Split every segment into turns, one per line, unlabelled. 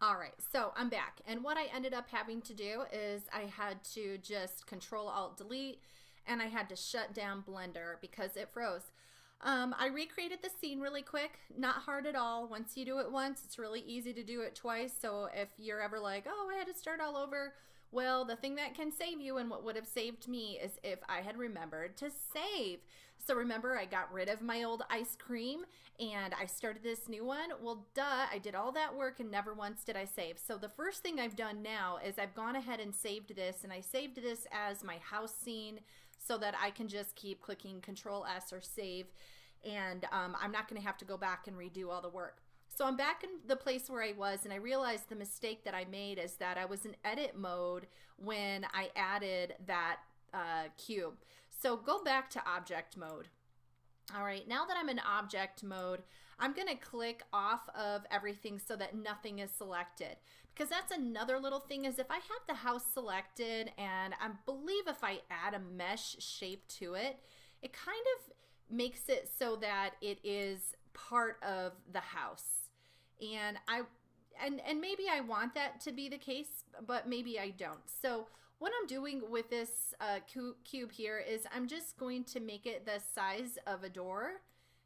All right, so I'm back. And what I ended up having to do is I had to just Control Alt Delete, and I had to shut down Blender because it froze. I recreated the scene really quick, not hard at all. Once you do it once, it's really easy to do it twice. So if you're ever like, oh, I had to start all over, well, the thing that can save you and what would have saved me is if I had remembered to save. So remember, I got rid of my old ice cream and I started this new one. Well, duh, I did all that work and never once did I save. So the first thing I've done now is I've gone ahead and saved this, and I saved this as my house scene so that I can just keep clicking Control S or save, and I'm not going to have to go back and redo all the work. So I'm back in the place where I was, and I realized the mistake that I made is that I was in edit mode when I added that cube. So go back to object mode. All right, now that I'm in object mode, I'm going to click off of everything so that nothing is selected. Because that's another little thing, is if I have the house selected, and I believe if I add a mesh shape to it, it kind of makes it so that it is part of the house. And maybe I want that to be the case, but maybe I don't. So what I'm doing with this cube here is I'm just going to make it the size of a door.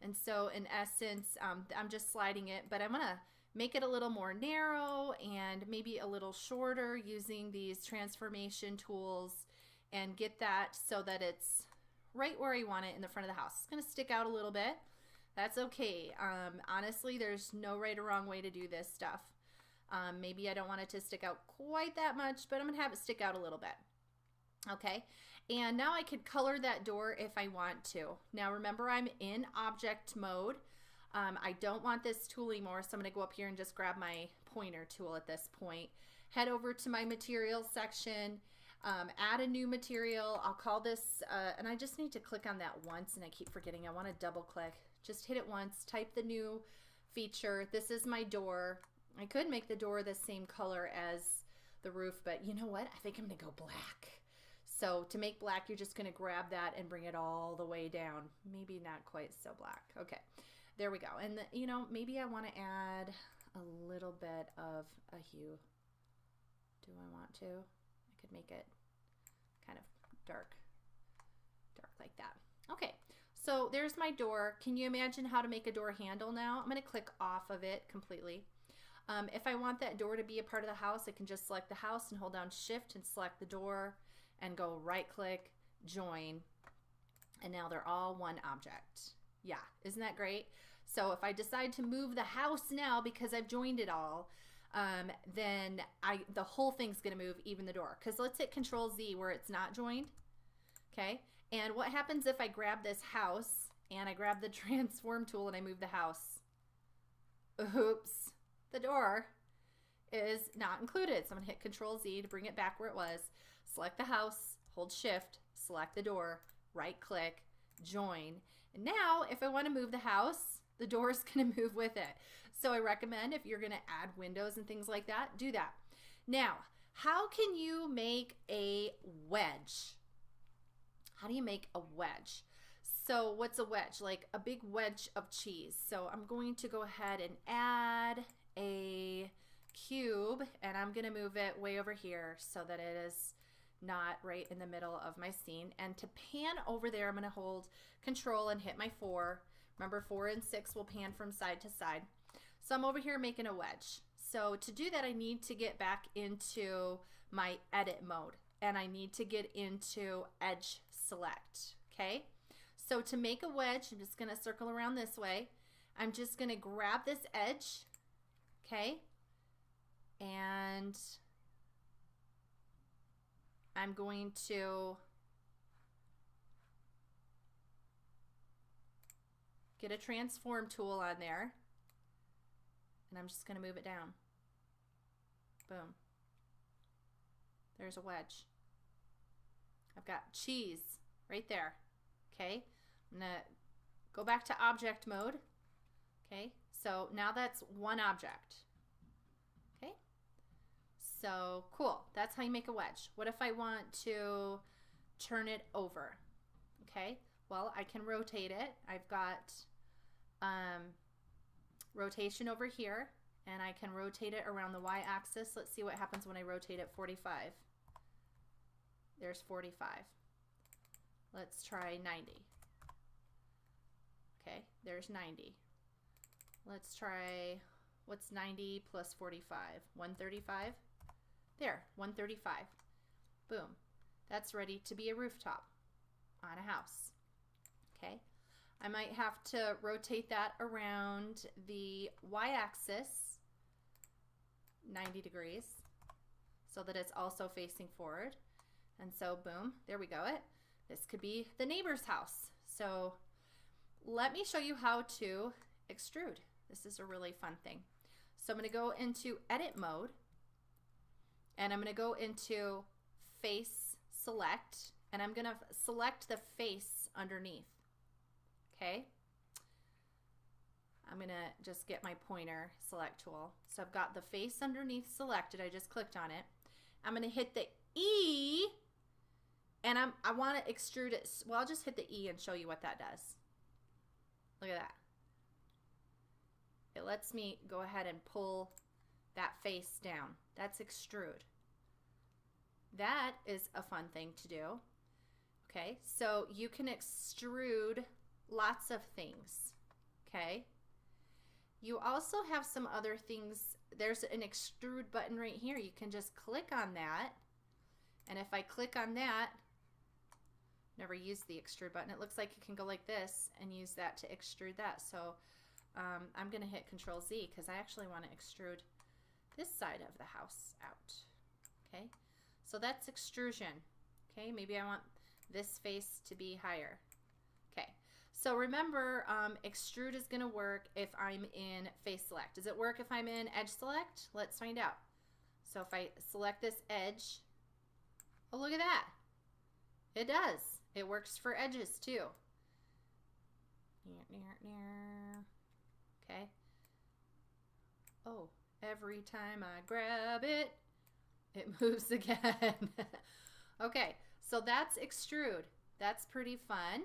And so in essence, I'm just sliding it, but I'm gonna make it a little more narrow and maybe a little shorter using these transformation tools, and get that so that it's right where I want it in the front of the house. It's gonna stick out a little bit. That's okay. Honestly, there's no right or wrong way to do this stuff. Maybe I don't want it to stick out quite that much, but I'm gonna have it stick out a little bit. Okay, and now I could color that door if I want to. Now remember, I'm in object mode. I don't want this tool anymore, so I'm gonna go up here and just grab my pointer tool at this point. Head over to my materials section, add a new material. I'll call this, and I just need to click on that once, and I keep forgetting. I want to double click. Just hit it once, type the new feature. This is my door. I could make the door the same color as the roof, but you know what? I think I'm gonna go black. So to make black, you're just gonna grab that and bring it all the way down. Maybe not quite so black. Okay, there we go. And you know, maybe I want to add a little bit of a hue. Do I want to? I could make it kind of dark like that. Okay, so there's my door. Can you imagine how to make a door handle now? I'm going to click off of it completely. If I want that door to be a part of the house, I can just select the house and hold down Shift and select the door and go right click, join, and now they're all one object. Yeah, isn't that great? So if I decide to move the house now because I've joined it all, then the whole thing's going to move, even the door. Because let's hit Control Z where it's not joined. Okay, and what happens if I grab this house and I grab the transform tool and I move the house? Oops, the door is not included. So I'm going to hit Control Z to bring it back where it was. Select the house, hold Shift, select the door, right click, join. And now if I want to move the house, the door is going to move with it. So I recommend, if you're going to add windows and things like that, do that. Now, how can you make a wedge? How do you make a wedge? So what's a wedge? Like a big wedge of cheese. So I'm going to go ahead and add a cube, and I'm going to move it way over here so that it is not right in the middle of my scene. And to pan over there, I'm going to hold Control and hit my 4. Remember, 4 and 6 will pan from side to side. So I'm over here making a wedge. So to do that, I need to get back into my edit mode, and I need to get into edge select. Okay, so to make a wedge, I'm just going to circle around this way. I'm just going to grab this edge, okay, and I'm going to get a transform tool on there, and I'm just going to move it down. Boom. There's a wedge. I've got cheese right there. Okay, I'm gonna go back to object mode. Okay, so now that's one object. Okay, so cool. That's how you make a wedge. What if I want to turn it over? Okay, well, I can rotate it. I've got rotation over here. and I can rotate it around the y-axis. Let's see what happens when I rotate it 45. There's 45. Let's try 90. Okay, there's 90. Let's try, what's 90 plus 45? 135? There, 135. Boom. That's ready to be a rooftop on a house. Okay, I might have to rotate that around the y-axis 90 degrees so that it's also facing forward. And so boom, there we go. This could be the neighbor's house. So let me show you how to extrude. This is a really fun thing. So I'm going to go into edit mode, and I'm going to go into face select, and I'm going to select the face underneath. Okay. I'm going to just get my pointer select tool. So I've got the face underneath selected. I just clicked on it. I'm going to hit the E, and I want to extrude it. Well, I'll just hit the E and show you what that does. Look at that. It lets me go ahead and pull that face down. That's extrude. That is a fun thing to do. Okay, so you can extrude lots of things. Okay. You also have some other things. There's an extrude button right here. You can just click on that. And if I click on that, never used the extrude button. It looks like it can go like this and use that to extrude that. So I'm going to hit Control Z because I actually want to extrude this side of the house out. Okay, so that's extrusion. Okay, maybe I want this face to be higher. Okay, so remember, extrude is going to work if I'm in face select. Does it work if I'm in edge select? Let's find out. So if I select this edge, oh, look at that. It does. It works for edges too. Okay. Oh, every time I grab it, it moves again. Okay, so that's extrude. That's pretty fun.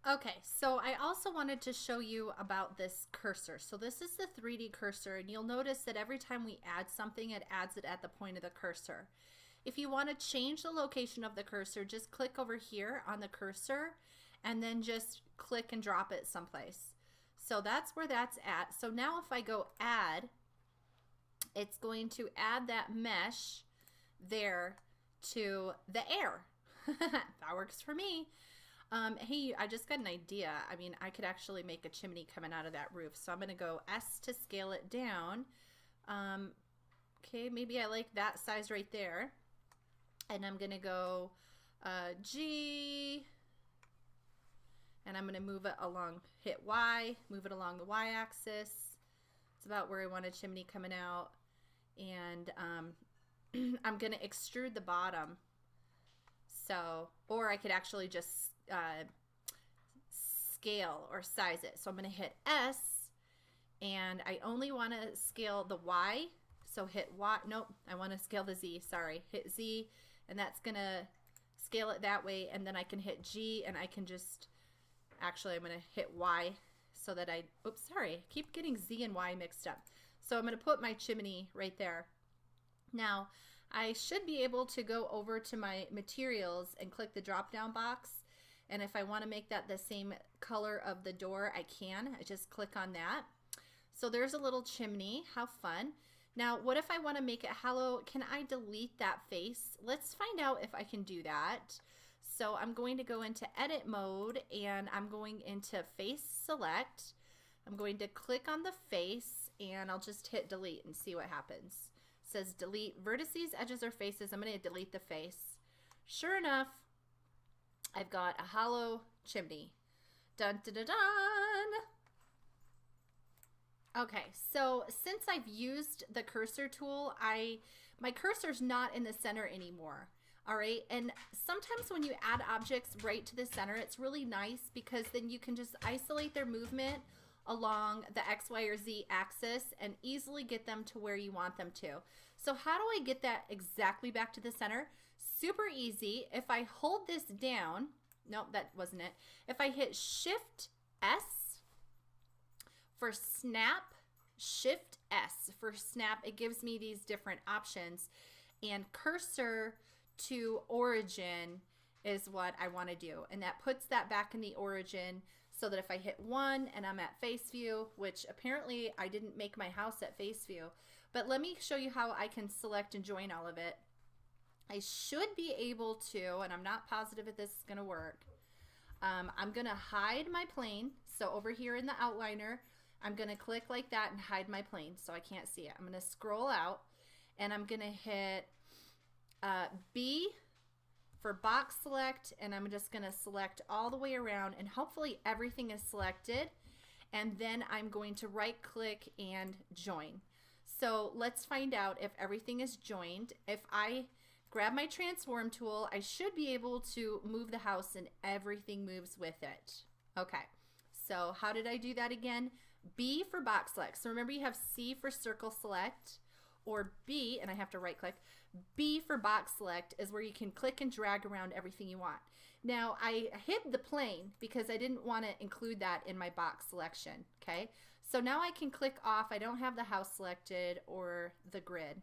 Okay, so I also wanted to show you about this cursor. So this is the 3D cursor, and you'll notice that every time we add something, it adds it at the point of the cursor. If you want to change the location of the cursor, just click over here on the cursor and then just click and drop it someplace. So that's where that's at. So now if I go add, it's going to add that mesh there to the air. That works for me. Hey, I just got an idea. I mean, I could actually make a chimney coming out of that roof. So I'm going to go S to scale it down. Okay, maybe I like that size right there. And I'm going to go G, and I'm going to move it along, hit Y, move it along the y-axis. It's about where I want a chimney coming out. And I'm going to extrude the bottom. So, or I could actually just scale or size it. So I'm going to hit S, and I only want to scale the Y. So hit Y, nope, I want to scale the Z, sorry. Hit Z, and that's going to scale it that way. And then I can hit G, and I can just, actually I'm going to hit Y so that I, oops, sorry, I keep getting Z and Y mixed up. So I'm going to put my chimney right there. Now, I should be able to go over to my materials and click the drop down box, and if I want to make that the same color of the door, I can. I just click on that. So there's a little chimney. How fun. Now what if I want to make it hollow? Can I delete that face? Let's find out if I can do that. So I'm going to go into edit mode, and I'm going into face select. I'm going to click on the face, and I'll just hit delete and see what happens. Says delete vertices, edges, or faces. I'm going to delete the face. Sure enough, I've got a hollow chimney. Dun dun dun dun. Okay, so since I've used the cursor tool, my cursor's not in the center anymore. All right, and sometimes when you add objects right to the center, it's really nice because then you can just isolate their movement along the X, Y, or Z axis and easily get them to where you want them to. So how do I get that exactly back to the center? Super easy. If I hold this down, nope, that wasn't it. If I hit Shift S for snap Shift S for snap. It gives me these different options, and cursor to origin is what I want to do, and that puts that back in the origin so that if I hit 1 and I'm at face view, which apparently I didn't make my house at face view, but let me show you how I can select and join all of it. I should be able to, and I'm not positive if this is going to work. I'm going to hide my plane. So over here in the outliner, I'm going to click like that and hide my plane so I can't see it. I'm going to scroll out and I'm going to hit B for box select, and I'm just going to select all the way around, and hopefully everything is selected, and then I'm going to right click and join. So let's find out if everything is joined. If I grab my transform tool, I should be able to move the house and everything moves with it. Okay, so how did I do that again? B for box select. So remember, you have C for circle select, or B, and I have to right click. B for box select is where you can click and drag around everything you want. Now I hid the plane because I didn't want to include that in my box selection. Okay, so now I can click off. I don't have the house selected or the grid,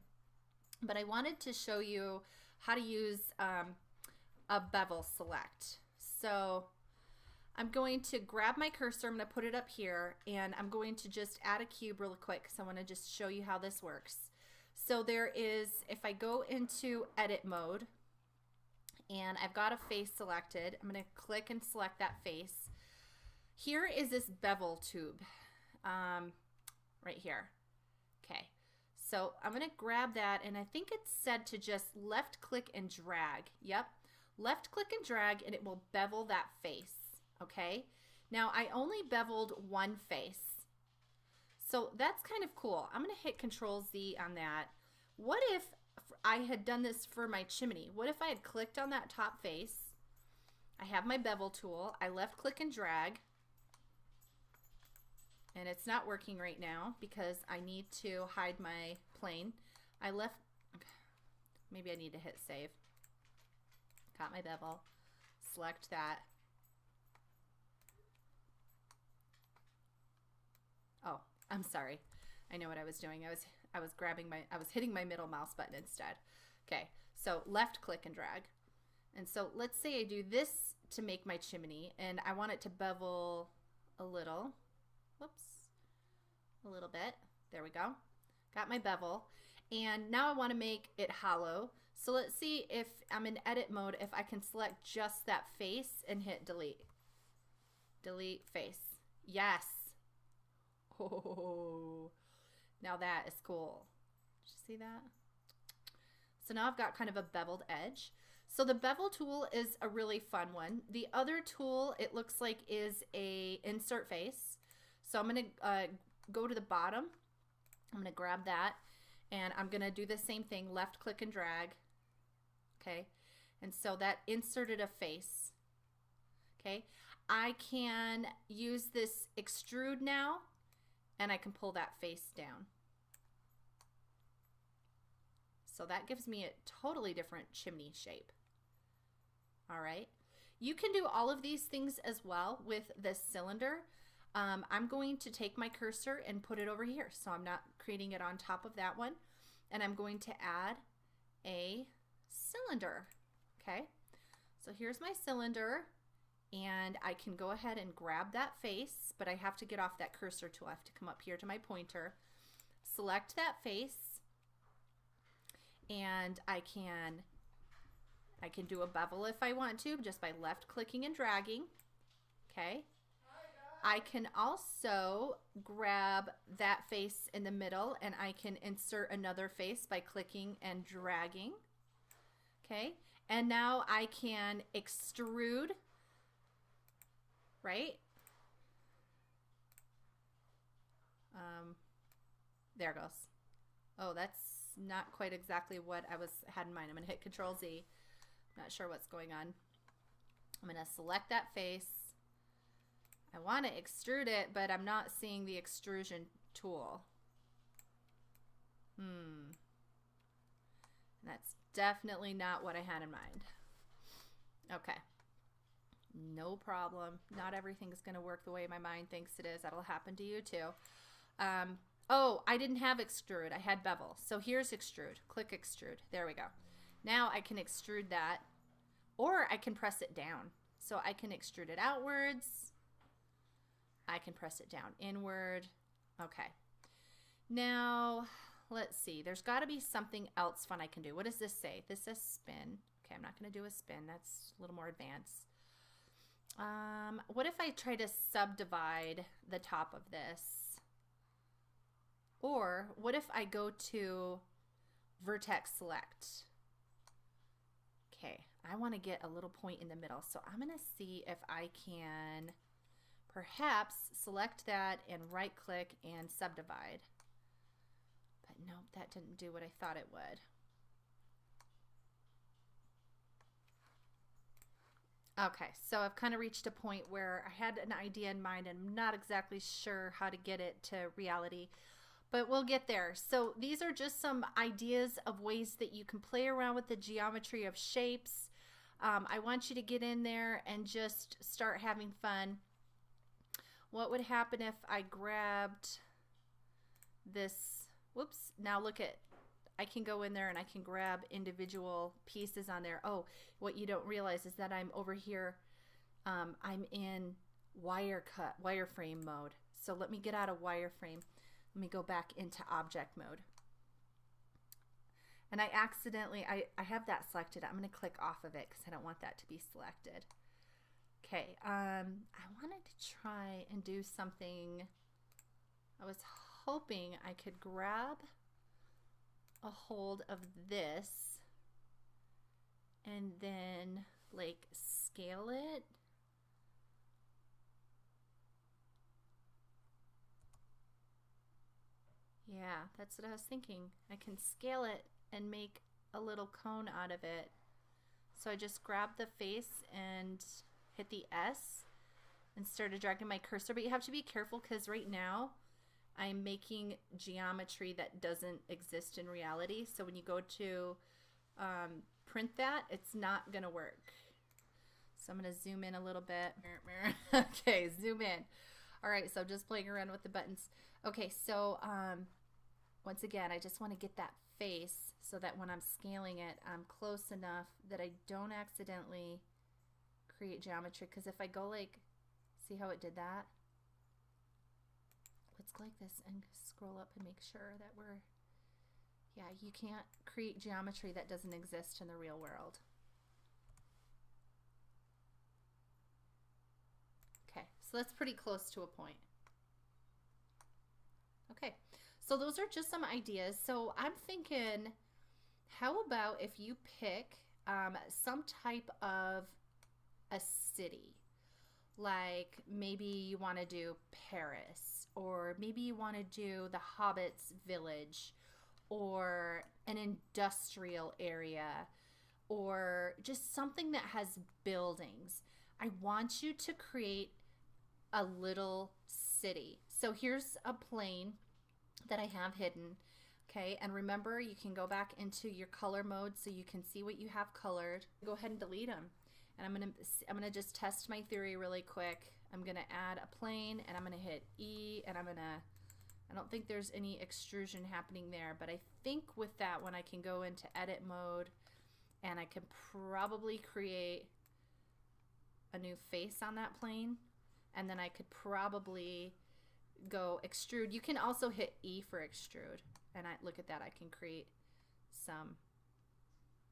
but I wanted to show you how to use a bevel select. So I'm going to grab my cursor, I'm going to put it up here, and I'm going to just add a cube really quick because I want to just show you how this works. So there is, if I go into edit mode and I've got a face selected, I'm going to click and select that face. Here is this bevel tube right here. Okay, so I'm going to grab that, and I think it's said to just left click and drag. Yep, left click and drag, and it will bevel that face. Okay, now I only beveled one face, so that's kind of cool. I'm going to hit Control Z on that. What if I had done this for my chimney? What if I had clicked on that top face? I have my bevel tool. I left click and drag, and it's not working right now because I need to hide my plane. I left, maybe I need to hit save. Got my bevel, select that. Oh, I'm sorry. I know what I was doing. I was hitting my middle mouse button instead. Okay, so left click and drag. And so let's say I do this to make my chimney, and I want it to bevel a little. Whoops, a little bit. There we go. Got my bevel. And now I want to make it hollow. So let's see if I'm in edit mode, if I can select just that face and hit delete. Delete face. Yes. Oh, now that is cool. Did you see that? So now I've got kind of a beveled edge. So the bevel tool is a really fun one. The other tool, it looks like, is a insert face. So I'm going to go to the bottom. I'm going to grab that, and I'm going to do the same thing, left click and drag. Okay, and so that inserted a face. Okay, I can use this extrude now, and I can pull that face down. So that gives me a totally different chimney shape. All right, you can do all of these things as well with this cylinder. I'm going to take my cursor and put it over here, so I'm not creating it on top of that one, and I'm going to add a cylinder. Okay, so here's my cylinder, and I can go ahead and grab that face, but I have to get off that cursor tool. I have to come up here to my pointer, select that face, and I can do a bevel if I want to, just by left clicking and dragging. Okay, I can also grab that face in the middle, and I can insert another face by clicking and dragging. Okay, and now I can extrude, right? There it goes. Oh, that's not quite exactly what I had in mind. I'm going to hit Control Z. Not sure what's going on. I'm going to select that face. I want to extrude it, but I'm not seeing the extrusion tool. That's definitely not what I had in mind. Okay. No problem. Not everything's going to work the way my mind thinks it is. That'll happen to you too. Oh, I didn't have extrude. I had bevel. So here's extrude. Click extrude. There we go. Now I can extrude that, or I can press it down. So I can extrude it outwards. I can press it down inward. Okay. Now, let's see. There's got to be something else fun I can do. What does this say? This says spin. Okay, I'm not going to do a spin. That's a little more advanced. What if I try to subdivide the top of this? Or what if I go to Vertex Select? Okay, I want to get a little point in the middle. So I'm going to see if I can perhaps select that and right click and subdivide. But nope, that didn't do what I thought it would. Okay, so I've kind of reached a point where I had an idea in mind and I'm not exactly sure how to get it to reality, but we'll get there. So these are just some ideas of ways that you can play around with the geometry of shapes. I want you to get in there and just start having fun. What would happen if I grabbed this? Whoops, now look at, I can go in there and I can grab individual pieces on there. Oh, what you don't realize is that I'm over here, I'm in wireframe mode. So let me get out of wireframe. Let me go back into object mode. And I accidentally, I have that selected. I'm going to click off of it because I don't want that to be selected. Okay, I wanted to try and do something. I was hoping I could grab a hold of this and then like scale it. Yeah, that's what I was thinking. I can scale it and make a little cone out of it. So I just grab the face and hit the S and started dragging my cursor, but you have to be careful because right now I'm making geometry that doesn't exist in reality. So when you go to print that, it's not gonna work. So I'm gonna zoom in a little bit. Okay, zoom in. All right, so I'm just playing around with the buttons. Okay, so once again, I just want to get that face so that when I'm scaling it, I'm close enough that I don't accidentally create geometry. Because if I go like, see how it did that? Let's go like this and scroll up and make sure that we're, yeah, you can't create geometry that doesn't exist in the real world. Okay, so that's pretty close to a point. Okay, so those are just some ideas. So I'm thinking, how about if you pick some type of a city? Like maybe you want to do Paris, or maybe you want to do the Hobbit's village, or an industrial area, or just something that has buildings. I want you to create a little city. So here's a plane that I have hidden. Okay, and remember, you can go back into your color mode so you can see what you have colored. Go ahead and delete them. And I'm gonna just test my theory really quick. I'm gonna add a plane and I'm gonna hit E, and I don't think there's any extrusion happening there, but I think with that one I can go into edit mode and I can probably create a new face on that plane, and then I could probably go extrude. You can also hit E for extrude, and look at that, I can create some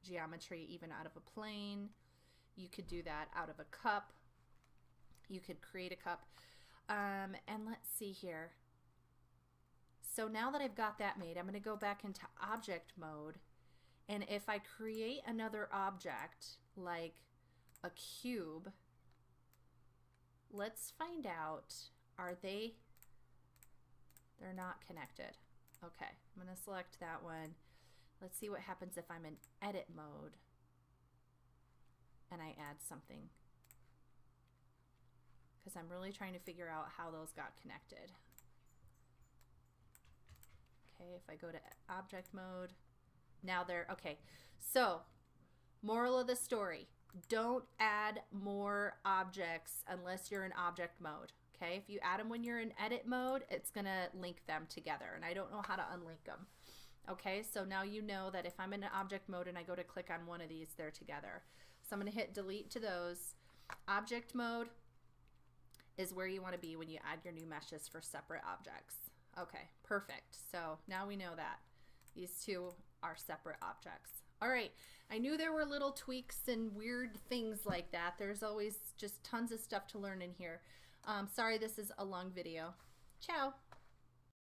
geometry even out of a plane. You could do that out of a cup. You could create a cup. And let's see here. So now that I've got that made, I'm going to go back into object mode. And if I create another object, like a cube, let's find out, are they, they're not connected. Okay, I'm going to select that one. Let's see what happens if I'm in edit mode and I add something, because I'm really trying to figure out how those got connected. Okay, if I go to object mode, now they're, okay. So, moral of the story, don't add more objects unless you're in object mode. okay? If you add them when you're in edit mode, it's gonna link them together, and I don't know how to unlink them. Okay, so now you know that if I'm in object mode and I go to click on one of these, they're together. So I'm gonna hit delete to those. Object mode is where you wanna be when you add your new meshes for separate objects. Okay, perfect. So now we know that these two are separate objects. All right, I knew there were little tweaks and weird things like that. There's always just tons of stuff to learn in here. Sorry this is a long video. Ciao.